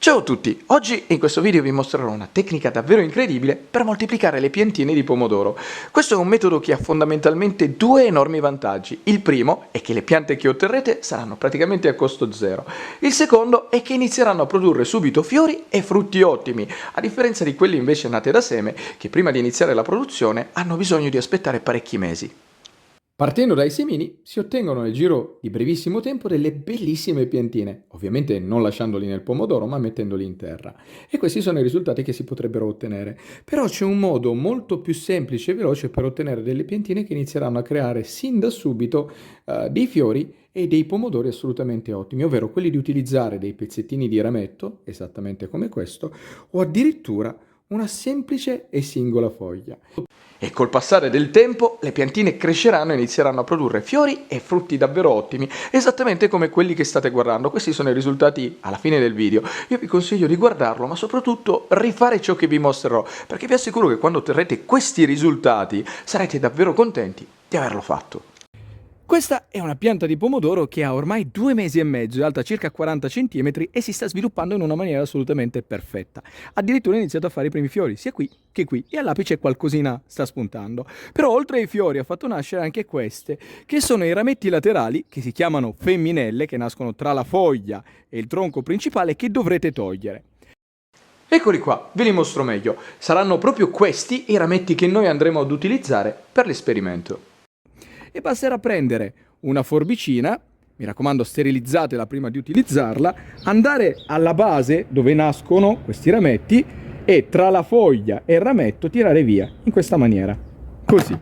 Ciao a tutti, oggi in questo video vi mostrerò una tecnica davvero incredibile per moltiplicare le piantine di pomodoro. Questo è un metodo che ha fondamentalmente due enormi vantaggi. Il primo è che le piante che otterrete saranno praticamente a costo zero. Il secondo è che inizieranno a produrre subito fiori e frutti ottimi, a differenza di quelli invece nate da seme, che prima di iniziare la produzione hanno bisogno di aspettare parecchi mesi. Partendo dai semini si ottengono nel giro di brevissimo tempo delle bellissime piantine, ovviamente non lasciandoli nel pomodoro ma mettendoli in terra. E questi sono i risultati che si potrebbero ottenere. Però c'è un modo molto più semplice e veloce per ottenere delle piantine che inizieranno a creare sin da subito dei fiori e dei pomodori assolutamente ottimi, ovvero quelli di utilizzare dei pezzettini di rametto, esattamente come questo, o addirittura una semplice e singola foglia. E col passare del tempo le piantine cresceranno e inizieranno a produrre fiori e frutti davvero ottimi, esattamente come quelli che state guardando. Questi sono i risultati alla fine del video. Io vi consiglio di guardarlo, ma soprattutto rifare ciò che vi mostrerò, perché vi assicuro che quando otterrete questi risultati sarete davvero contenti di averlo fatto. Questa è una pianta di pomodoro che ha ormai 2 mesi e mezzo, è alta circa 40 cm e si sta sviluppando in una maniera assolutamente perfetta. Addirittura ha iniziato a fare i primi fiori, sia qui che qui, e all'apice qualcosina sta spuntando. Però oltre ai fiori ha fatto nascere anche queste, che sono i rametti laterali, che si chiamano femminelle, che nascono tra la foglia e il tronco principale, che dovrete togliere. Eccoli qua, ve li mostro meglio. Saranno proprio questi i rametti che noi andremo ad utilizzare per l'esperimento. E basterà prendere una forbicina, mi raccomando sterilizzatela prima di utilizzarla, andare alla base dove nascono questi rametti e tra la foglia e il rametto tirare via in questa maniera, così.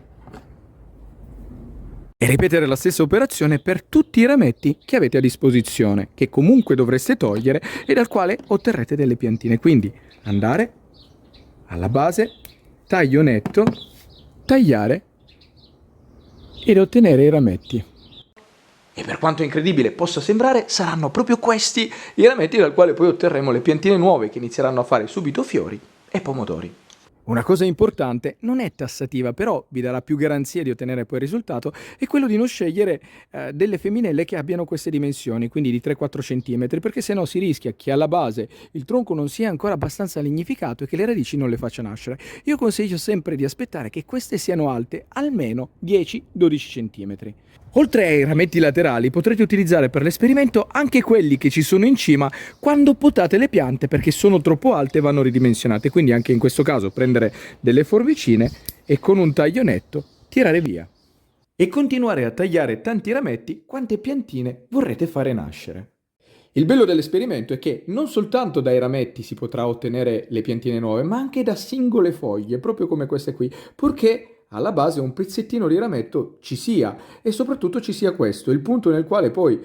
E ripetere la stessa operazione per tutti i rametti che avete a disposizione, che comunque dovreste togliere e dal quale otterrete delle piantine. Quindi andare alla base, taglio netto, tagliare ed ottenere i rametti. E per quanto incredibile possa sembrare, saranno proprio questi i rametti dal quale poi otterremo le piantine nuove che inizieranno a fare subito fiori e pomodori. Una cosa importante, non è tassativa, però vi darà più garanzia di ottenere poi il risultato, è quello di non scegliere delle femminelle che abbiano queste dimensioni, quindi di 3-4 cm, perché sennò si rischia che alla base il tronco non sia ancora abbastanza lignificato e che le radici non le faccia nascere. Io consiglio sempre di aspettare che queste siano alte almeno 10-12 cm. Oltre ai rametti laterali potrete utilizzare per l'esperimento anche quelli che ci sono in cima quando potate le piante perché sono troppo alte e vanno ridimensionate, quindi anche in questo caso prendere delle forbicine e con un taglio netto tirare via. E continuare a tagliare tanti rametti quante piantine vorrete fare nascere. Il bello dell'esperimento è che non soltanto dai rametti si potrà ottenere le piantine nuove, ma anche da singole foglie, proprio come queste qui, purché alla base un pezzettino di rametto ci sia e soprattutto ci sia questo, il punto nel quale poi,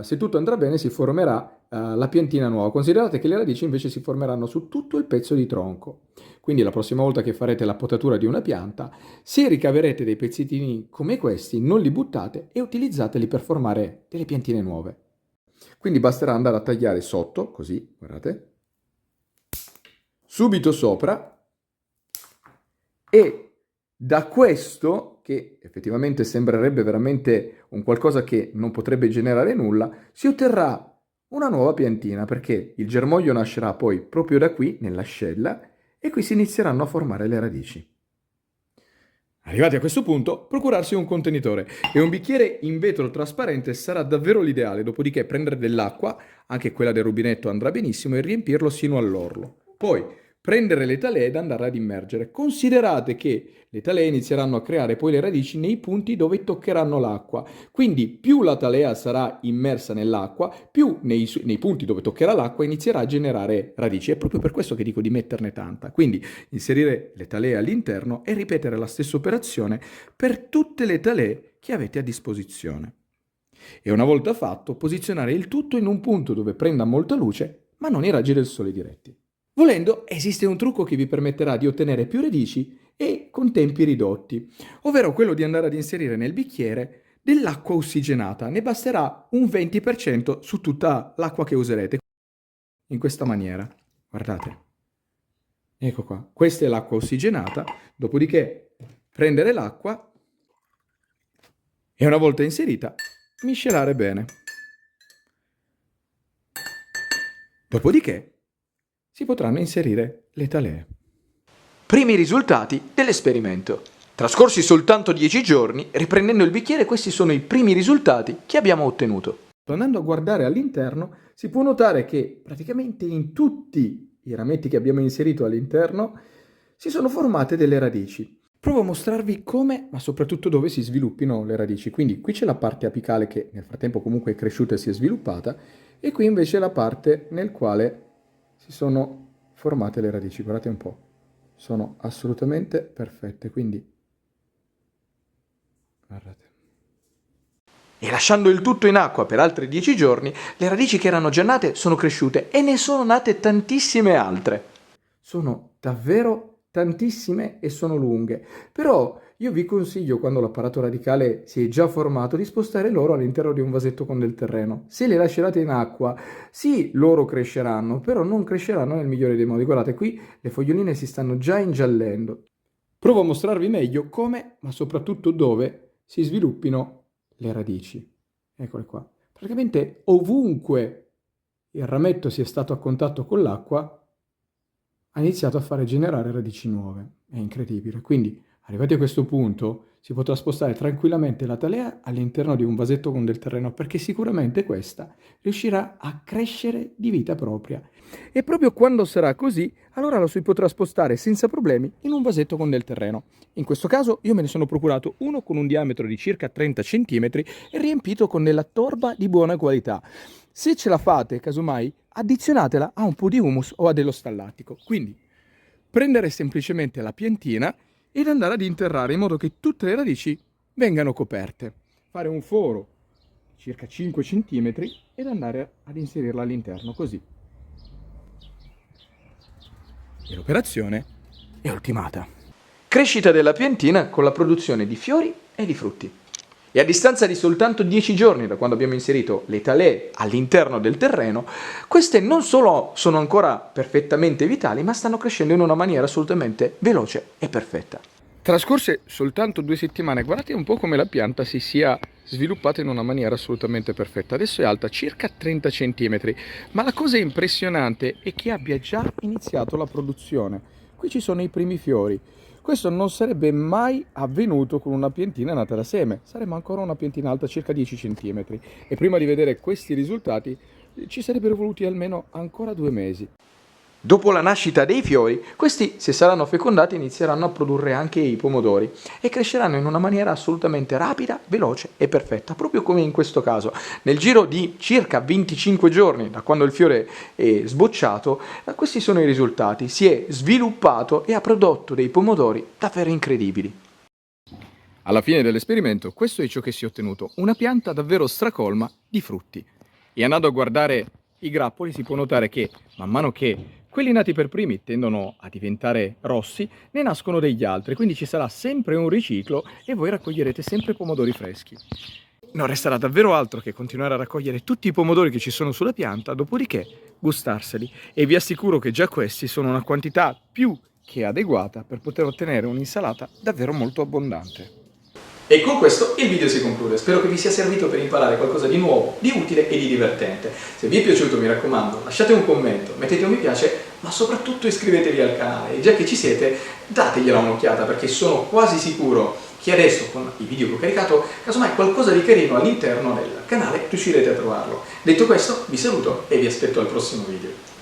se tutto andrà bene, si formerà la piantina nuova. Considerate che le radici invece si formeranno su tutto il pezzo di tronco. Quindi la prossima volta che farete la potatura di una pianta, se ricaverete dei pezzettini come questi, non li buttate e utilizzateli per formare delle piantine nuove. Quindi basterà andare a tagliare sotto, così, guardate, subito sopra, e da questo, che effettivamente sembrerebbe veramente un qualcosa che non potrebbe generare nulla, si otterrà una nuova piantina, perché il germoglio nascerà poi proprio da qui, nell'ascella, e qui si inizieranno a formare le radici. Arrivati a questo punto, procurarsi un contenitore e un bicchiere in vetro trasparente sarà davvero l'ideale, dopodiché prendere dell'acqua, anche quella del rubinetto andrà benissimo, e riempirlo sino all'orlo. Poi prendere le talee ed andare ad immergere. Considerate che le talee inizieranno a creare poi le radici nei punti dove toccheranno l'acqua, quindi più la talea sarà immersa nell'acqua, più nei punti dove toccherà l'acqua inizierà a generare radici. È proprio per questo che dico di metterne tanta. Quindi inserire le talee all'interno e ripetere la stessa operazione per tutte le talee che avete a disposizione. E una volta fatto, posizionare il tutto in un punto dove prenda molta luce, ma non i raggi del sole diretti. Volendo, esiste un trucco che vi permetterà di ottenere più radici e con tempi ridotti, ovvero quello di andare ad inserire nel bicchiere dell'acqua ossigenata. Ne basterà un 20% su tutta l'acqua che userete. In questa maniera, guardate. Ecco qua, questa è l'acqua ossigenata, dopodiché prendere l'acqua e una volta inserita miscelare bene. Dopodiché si potranno inserire le talee. Primi risultati dell'esperimento. Trascorsi soltanto 10 giorni, riprendendo il bicchiere, questi sono i primi risultati che abbiamo ottenuto. Andando a guardare all'interno, si può notare che praticamente in tutti i rametti che abbiamo inserito all'interno si sono formate delle radici. Provo a mostrarvi come, ma soprattutto dove si sviluppino le radici. Quindi qui c'è la parte apicale che nel frattempo comunque è cresciuta e si è sviluppata, e qui invece è la parte nel quale si sono formate le radici. Guardate un po', sono assolutamente perfette, quindi guardate. E lasciando il tutto in acqua per altri 10 giorni, le radici che erano già nate sono cresciute e ne sono nate tantissime altre. Sono davvero tantissime e sono lunghe, però io vi consiglio, quando l'apparato radicale si è già formato, di spostare loro all'interno di un vasetto con del terreno. Se le lascerete in acqua, sì, loro cresceranno, però non cresceranno nel migliore dei modi. Guardate, qui le foglioline si stanno già ingiallendo. Provo a mostrarvi meglio come, ma soprattutto dove, si sviluppino le radici. Eccole qua. Praticamente ovunque il rametto sia stato a contatto con l'acqua, ha iniziato a fare generare radici nuove. È incredibile. Quindi, arrivati a questo punto, si potrà spostare tranquillamente la talea all'interno di un vasetto con del terreno, perché sicuramente questa riuscirà a crescere di vita propria. E proprio quando sarà così, allora lo si potrà spostare senza problemi in un vasetto con del terreno. In questo caso io me ne sono procurato uno con un diametro di circa 30 cm e riempito con della torba di buona qualità. Se ce la fate, casomai, addizionatela a un po' di humus o a dello stallatico. Quindi prendere semplicemente la piantina ed andare ad interrare in modo che tutte le radici vengano coperte. Fare un foro di circa 5 cm ed andare ad inserirla all'interno, così. E l'operazione è ultimata. Crescita della piantina con la produzione di fiori e di frutti. E a distanza di soltanto 10 giorni da quando abbiamo inserito le talee all'interno del terreno, queste non solo sono ancora perfettamente vitali, ma stanno crescendo in una maniera assolutamente veloce e perfetta. Trascorse soltanto 2 settimane, guardate un po' come la pianta si sia sviluppata in una maniera assolutamente perfetta. Adesso è alta circa 30 cm, ma la cosa impressionante è che abbia già iniziato la produzione. Qui ci sono i primi fiori. Questo non sarebbe mai avvenuto con una piantina nata da seme. Saremmo ancora una piantina alta circa 10 cm. E prima di vedere questi risultati ci sarebbero voluti almeno ancora 2 mesi. Dopo la nascita dei fiori, questi, se saranno fecondati, inizieranno a produrre anche i pomodori e cresceranno in una maniera assolutamente rapida, veloce e perfetta, proprio come in questo caso. Nel giro di circa 25 giorni, da quando il fiore è sbocciato, questi sono i risultati. Si è sviluppato e ha prodotto dei pomodori davvero incredibili. Alla fine dell'esperimento, questo è ciò che si è ottenuto, una pianta davvero stracolma di frutti. E andando a guardare i grappoli si può notare che, man mano che quelli nati per primi tendono a diventare rossi, ne nascono degli altri, quindi ci sarà sempre un riciclo e voi raccoglierete sempre pomodori freschi. Non resterà davvero altro che continuare a raccogliere tutti i pomodori che ci sono sulla pianta, dopodiché gustarseli, e vi assicuro che già questi sono una quantità più che adeguata per poter ottenere un'insalata davvero molto abbondante. E con questo il video si conclude, spero che vi sia servito per imparare qualcosa di nuovo, di utile e di divertente. Se vi è piaciuto, mi raccomando, lasciate un commento, mettete un mi piace, ma soprattutto iscrivetevi al canale, e già che ci siete dategliela un'occhiata, perché sono quasi sicuro che adesso con i video che ho caricato, casomai qualcosa di carino all'interno del canale riuscirete a trovarlo. Detto questo, vi saluto e vi aspetto al prossimo video.